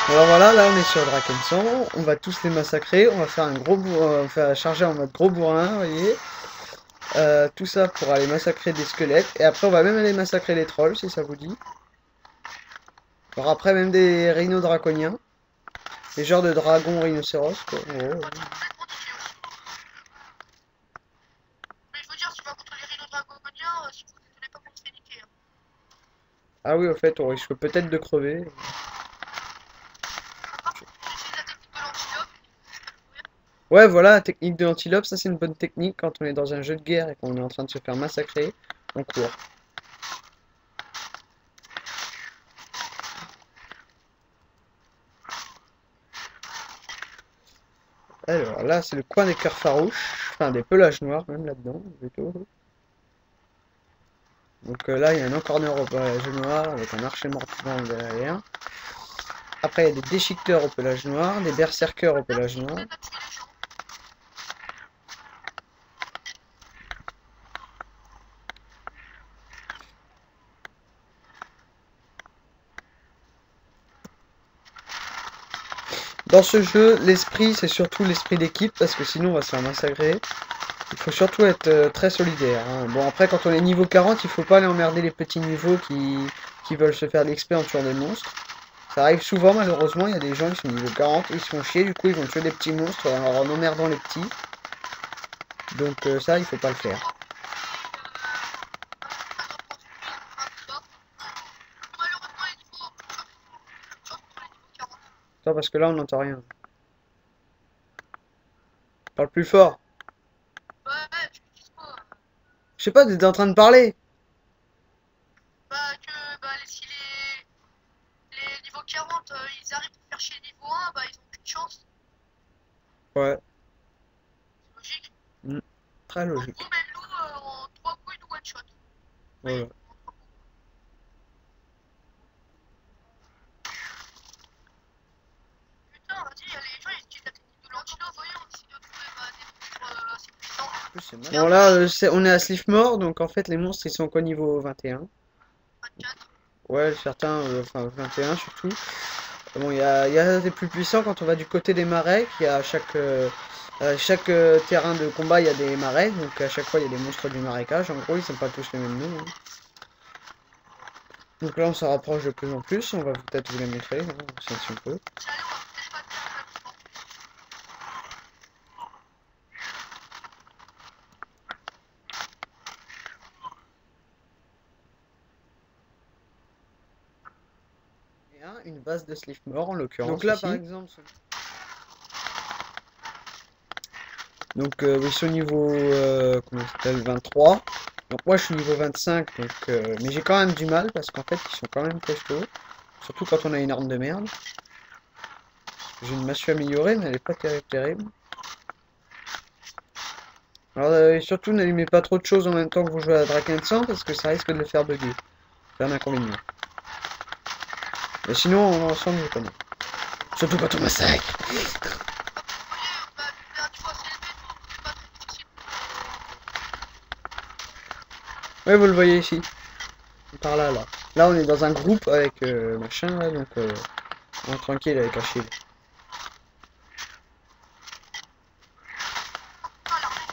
Alors voilà, là on est sur Drakensang, on va tous les massacrer, on va faire un gros on va faire charger en mode gros bourrin, vous voyez. Tout ça pour aller massacrer des squelettes, et après on va même aller massacrer les trolls si ça vous dit. Alors après même des rhinos draconiens, des genres de dragons rhinocéros quoi. Ça Oh. va être complètement difficile aussi. Mais je veux dire, si tu vas contre les rhinos dragoniens, si vous ne tenez pas qu'on se fait niquer, hein. Ah oui au fait on risque peut-être de crever. Par contre, on utilise la technique de l'antilope. Ouais voilà, la technique de l'antilope, ça c'est une bonne technique quand on est dans un jeu de guerre et qu'on est en train de se faire massacrer, on court. Alors là, c'est le coin des cœurs farouches, enfin des pelages noirs même là-dedans, plutôt. Donc là, il y a un encorneur au pelage noir avec un archer mortivant derrière. Après, il y a des déchiqueteurs au pelage noir, des berserkers au Là, pelage si vous noir. êtes à tuer les gens. Dans ce jeu, l'esprit, c'est surtout l'esprit d'équipe parce que sinon, on va se faire massacrer. Il faut surtout être très solidaire, hein. Bon, après, quand on est niveau 40, il faut pas aller emmerder les petits niveaux qui veulent se faire de l'XP en tuant des monstres. Ça arrive souvent, malheureusement, il y a des gens qui sont niveau 40, ils se font chier, du coup, ils vont tuer des petits monstres en emmerdant les petits. Donc ça, il faut pas le Surtout faire. malheureusement, les niveaux, surtout les niveaux 40. Attends, parce que là, on n'entend rien. Parle plus fort. Ouais, tu dis quoi? Je sais pas, t'étais en train de parler. Bah, que bah, si les niveaux 40, ils arrivent à faire chier les niveaux 1, bah, ils ont aucune chance. Ouais, C'est logique. mm, très En logique. gros, même nous, en 3 coups, ils nous one shot. Voilà. Oui, en 3 coups. Putain, vas-y, les gens, ils utilisent la technique de l'antilope, voyons, on essaie de trouver bah, des monstres assez puissants. En plus, c'est mal. Qui Bon, là, arrivent on est à Slifmore, donc en fait, les monstres, ils sont qu'au niveau 21. 24. Ouais, certains, enfin 21 surtout. Bon, il y a des plus puissants quand on va du côté des marais, qui à chaque terrain de combat, il y a des marais, donc à chaque fois, il y a des monstres du marécage. En gros, ils sont pas tous les mêmes noms, hein. Donc là, on s'en rapproche de plus en plus, on va peut-être vous les montrer, hein, si on peut. C'est allé, on va couper les bâtiments doucement. Et une base de Slifmore en l'occurrence. Donc là, par Ici. exemple, donc ils sont niveau comment ça s'appelle 23. Donc moi je suis niveau 25, donc mais j'ai quand même du mal parce qu'en fait ils sont quand même costauds. Surtout quand on a une arme de merde. J'ai une massue améliorée mais elle est pas terrible terrible. Alors et surtout n'allumez pas trop de choses en même temps que vous jouez à Drakensang parce que ça risque de le faire bugger. C'est un inconvénient. Mais sinon en ensemble je connais. Surtout quand on massacre. Bah, vous voyez, on a un niveau assez élevé, donc c'est pas très difficile. Ouais vous le voyez ici. Par là là. Là on est dans un groupe avec machin là donc on est tranquille avec Achille. Ah, l'armée.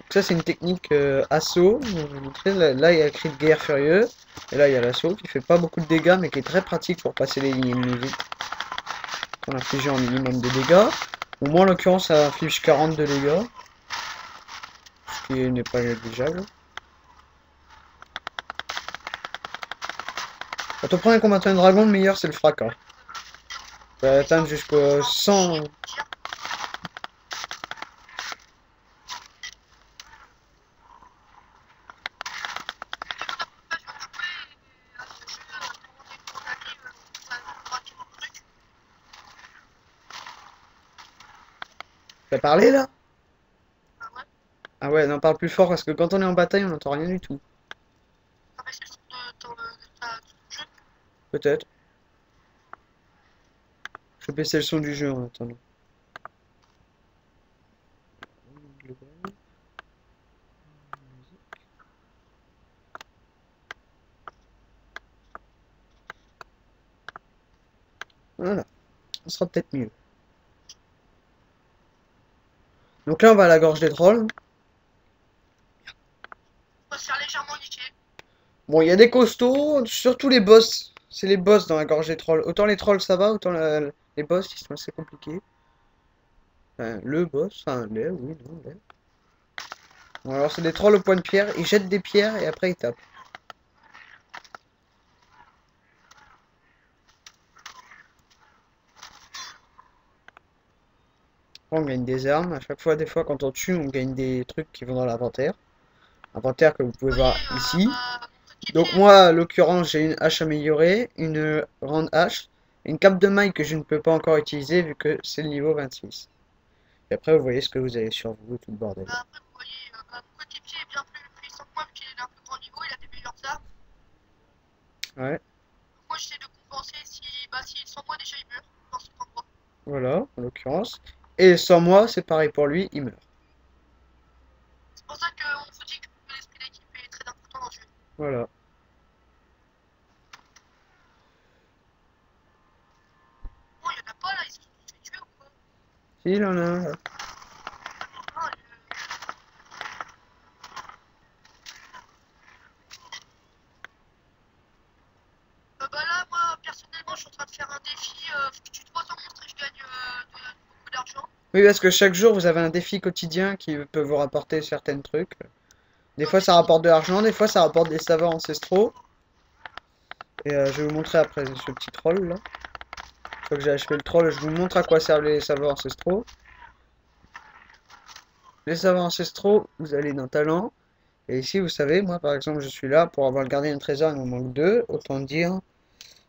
Donc ça c'est une technique assaut. Je vais vous montrer. Là, il y a le cri de guerre furieux. Et là il y a l'assaut qui fait pas beaucoup de dégâts mais qui est très pratique pour passer les lignes ennemies vite. En infligeant un minimum de dégâts. Au moins en l'occurrence ça inflige 40 de dégâts. Ce qui n'est pas négligeable. Quand on prend un combattant de dragon, le meilleur c'est le fracas. On peut atteindre jusqu'au 100. Tir. Là, je viens de jouer et à ce jeu, quand on arrive, ça nous braque mon truc. T'as parlé là? Bah ouais. Ah ouais, non, parle plus fort parce que quand on est en bataille, on n'entend rien du tout. T'as baissé le son de ton jeu. Peut-être. Je vais baisser le son du jeu en attendant. Voilà, ça sera peut-être mieux. Donc là, on va à la gorge des trolls. On va se faire légèrement niquer. Bon, il y a des costauds, surtout les boss. C'est les boss dans la gorge des trolls. Autant les trolls ça va, autant les boss ils sont assez compliqués. Enfin, le boss, enfin les, oui, non, les. Bon, alors c'est des trolls au point de pierre, ils jettent des pierres et après ils tapent. Après, on gagne des armes, à chaque fois, des fois quand on tue, on gagne des trucs qui vont dans l'inventaire. Inventaire que vous pouvez Oui, voir ici. mon Donc coéquipier, moi, à l'occurrence, j'ai une hache améliorée, une grande hache, une cape de maille que je ne peux pas encore utiliser vu que c'est le niveau 26. Et après, vous voyez ce que vous avez sur vous, tout le bordel. après vous voyez, mon coéquipier est bien plus puissant que moi vu qu'il est d'un plus grand niveau, il a des meilleures armes. Ouais, Moi j'essaie de compenser si, bah, s'il sans moi déjà il meurt dans cet endroit. voilà, en l'occurrence. Et sans moi, c'est pareil pour lui, il meurt. C'est pour ça qu'on vous dit que l'esprit d'équipe est très important dans ce jeu. Voilà. Bon, il y en a pas là, ils se sont fait tuer ou quoi? Si, il en a un, là. Ah, bah là, moi personnellement, je suis en train de faire un défi. Faut que je tue 300 monstres et je gagne beaucoup d'argent. Oui, parce que chaque jour, vous avez un défi quotidien qui peut vous rapporter certains trucs. Des Un fois, ça défi. rapporte de l'argent, des fois, ça rapporte des savoirs ancestraux. Et je vais vous montrer après ce petit troll, là. Une fois que j'ai achevé le troll, je vous montre à quoi servent les savoirs ancestraux. Les savoirs ancestraux, vous allez dans Talent. Et ici, vous savez, moi, par exemple, je suis là pour avoir le gardien de trésor, il m'en manque 2. Autant dire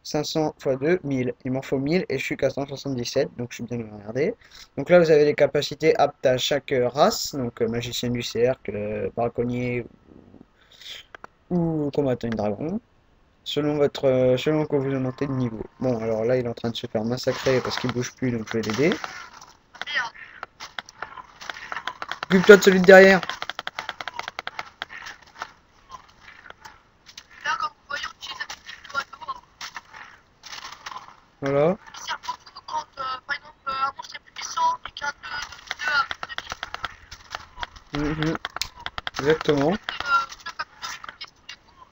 500 x 2, 1000. Il m'en faut 1000 et je suis qu'à 177, donc je suis bien regardé. Donc là, vous avez les capacités aptes à chaque race, donc magicien du cercle, braconnier ou combattant de dragon, selon que vous en montez de niveau. Bon, alors là, il est en train de se faire massacrer parce qu'il bouge plus, donc je vais l'aider. Merde. Occupe-toi de celui de derrière. Là, comme vous voyez, on utilise la technique de l'oiseau. Voilà. Il sert beaucoup quand, par exemple, un monstre est plus puissant et qu'un de a plus de vie. Mhm. Exactement. Tu vois, comme une demi caisse tous les coups,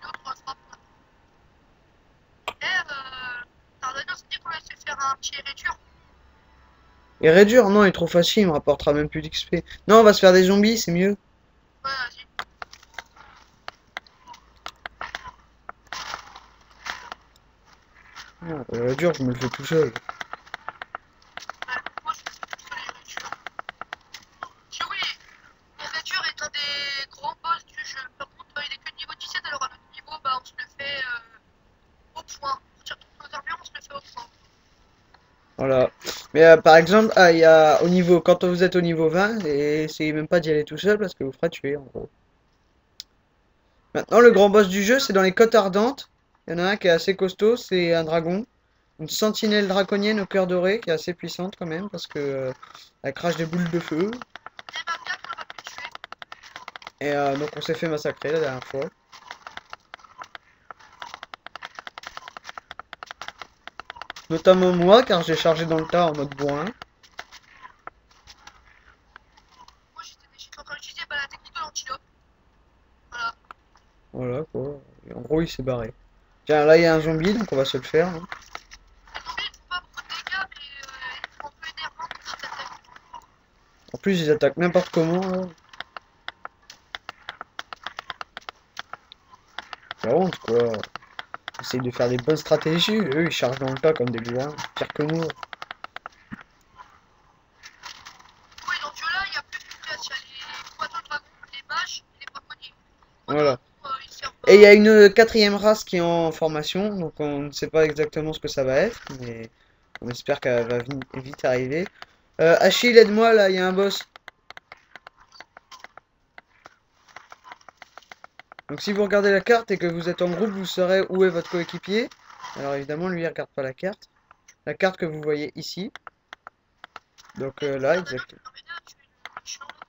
l'autre se frappe. Et, Dardanus dit qu'on va se faire un petit réduire. Et réduire, non, il est trop facile, il me rapportera même plus d'XP. Non, on va se faire des zombies, c'est mieux. Ouais, vas-y. Ah, réduire, je me le fais tout seul. Ouais, moi, je me fais tout seul les réduire. Si oui, les réduire est un des grands boss du jeu. Par contre, il est que de niveau 17, alors à notre niveau, bah, on se le fait au point. Pour tirer toutes nos armures, on se le fait au point. Voilà. Mais par exemple, ah, il y a au niveau, quand vous êtes au niveau 20, et essayez même pas d'y aller tout seul parce que vous ferez tuer en gros. Maintenant, le grand boss du jeu, c'est dans les côtes ardentes. Il y en a un qui est assez costaud, c'est un dragon. Une sentinelle draconienne au cœur doré qui est assez puissante quand même parce que elle crache des boules de feu. Et même bien qu'on va pu tuer. Et donc on s'est fait massacrer la dernière fois. Notamment moi car j'ai chargé dans le tas en mode bourrin. Moi, j'étais en train d'utiliser bah, la technique de l'antilope. Voilà. Voilà quoi. Et en gros il s'est barré. Tiens là il y a un zombie donc on va se le faire, hein. Les zombies, ils font pas beaucoup de dégâts, mais ils sont un peu énervants quand ils t'attaquent. En plus ils attaquent n'importe comment là. La honte quoi. Essaye de faire des bonnes stratégies, eux ils chargent dans le tas comme des bourrins. Pire que nous. Oui, dans ce jeu-là, il y a plus de classes. Il y a les poissons dragons, les mages et les braconniers. Les Voilà. dragons, ils servent Et il y a pas. une quatrième race qui est en formation, donc on ne sait pas exactement ce que ça va être, mais on espère qu'elle va vite arriver. Achille, aide-moi là, il y a un boss. Donc si vous regardez la carte et que vous êtes en groupe, vous saurez où est votre coéquipier. Alors évidemment, lui il regarde pas la carte. La carte que vous voyez ici. Donc là, Dardanus, exactement. tu peux m'aider à tuer le méchant là.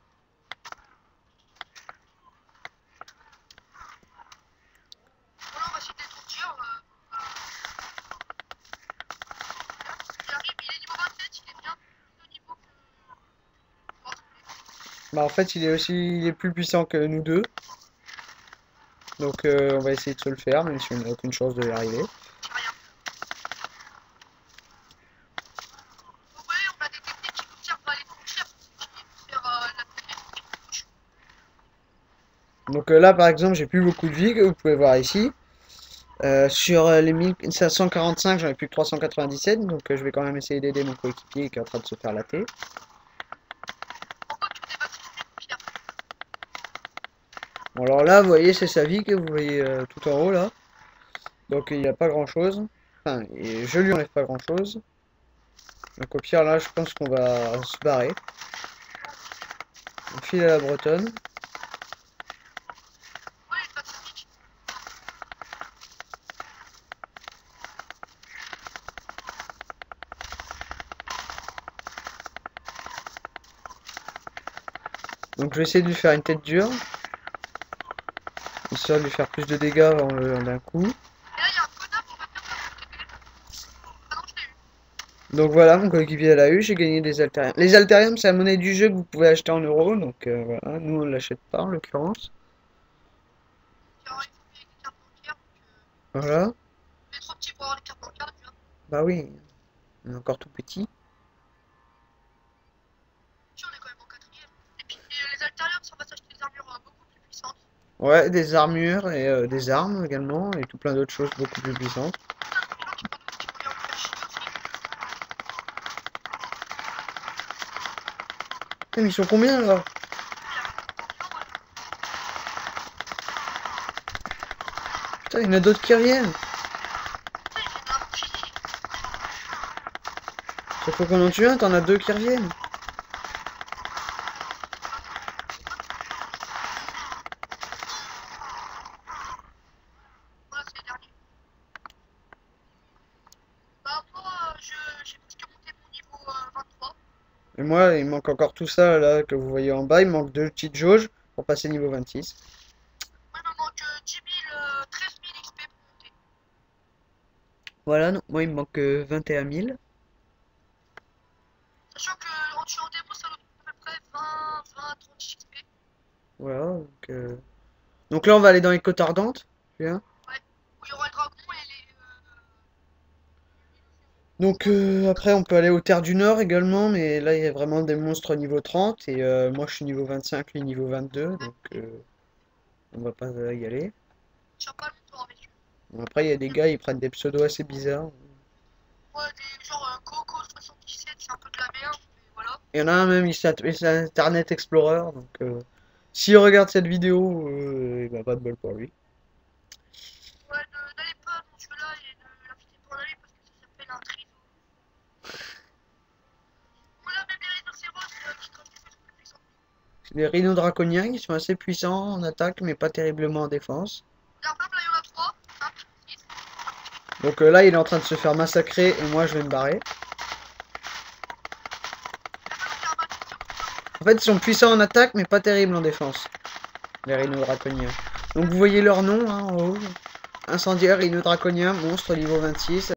Voilà, on va essayer d'étourdir. Voilà. Bah en fait il est plus puissant que nous deux. Donc on va essayer de se le faire, même si on n'a aucune chance de y arriver. J'ai rien. Ouais, on a des techniques qui nous servent à aller courir pour faire la couche. Donc là par exemple j'ai plus beaucoup de vie que vous pouvez voir ici. Sur les 1545 j'en ai plus que 397, donc je vais quand même essayer d'aider mon coéquipier qui est en train de se faire latter. Pourquoi tu débats Pierre? Bon alors là vous voyez c'est sa vie que vous voyez tout en haut là. Donc il n'y a pas grand chose. Enfin et je lui enlève pas grand chose. Donc au pire là je pense qu'on va se barrer. On file à la bretonne. Ouais, il pas de technique. Donc je vais essayer de lui faire une tête dure. Histoire de lui faire plus de dégâts d'un coup. Et là, il y a un connard qui va venir me ah non, je l'ai eu. Donc voilà, mon coéquipier l'a eu, j'ai gagné des altériums. Les altériums, c'est la monnaie du jeu que vous pouvez acheter en euros, donc voilà, nous on l'achète pas en l'occurrence. Tiens, il faut payer avec les cartes bancaires. Voilà, On est trop petit pour avoir les cartes bancaires déjà. bah oui, on est encore tout petit. Puis on est quand même en quatrième. Et puis les altériums, ça va s'acheter des armures beaucoup plus puissantes. Ouais, des armures et des armes également, et tout plein d'autres choses beaucoup plus puissantes. Il y a un champion qui peut bien me faire chier aussi. Putain, mais ils sont combien là? Putain, il y en a d'autres qui reviennent. Chaque fois qu'on en tue un, t'en as deux qui reviennent. Voilà, c'est les derniers. Bah, moi, j'ai presque monté mon niveau 23. Et moi, il manque encore tout ça là que vous voyez en bas, il manque deux petites jauges pour passer niveau 26. Moi, il me manque 10 000, 13 000 XP pour monter. Voilà, non, moi il me manque 21 000. Sachant que en tuant des monstres, ça nous donne à peu près 20, 30 XP. Voilà, donc là on va aller dans les côtes ardentes. Bien. Ouais. Où il y aura le dragon et les. Donc après on peut aller aux terres du Nord également, mais là il y a vraiment des monstres niveau 30 et moi je suis niveau 25, lui niveau 22, donc on va pas y aller. Je pas le tour avec eux. Bon, après il y a des gars, ils prennent des pseudos assez bizarres. Ouais, des genre Coco 77, c'est un peu de la merde, mais voilà. Il y en a un même, il s'appelle Internet Explorer, donc s'il regarde cette vidéo, il va pas de bol pour lui. Ouais, n'allez pas dans ce jeu-là et ne l'invitez pas en aller parce que ça s'appelle un trésor. Voilà, même les rhinocéros qui trouvent des choses plus puissantes. Les rhinos draconiens qui sont assez puissants en attaque, mais pas terriblement en défense. Regarde, là, il y en a 3, 5, 6. Donc là, il est en train de se faire massacrer et moi, je vais me barrer. En fait, ils sont puissants en attaque, mais pas terribles en défense. Les rhinos draconiens. Donc vous voyez leur nom hein, en haut. Incendiaire, rhino draconien, monstre niveau 26.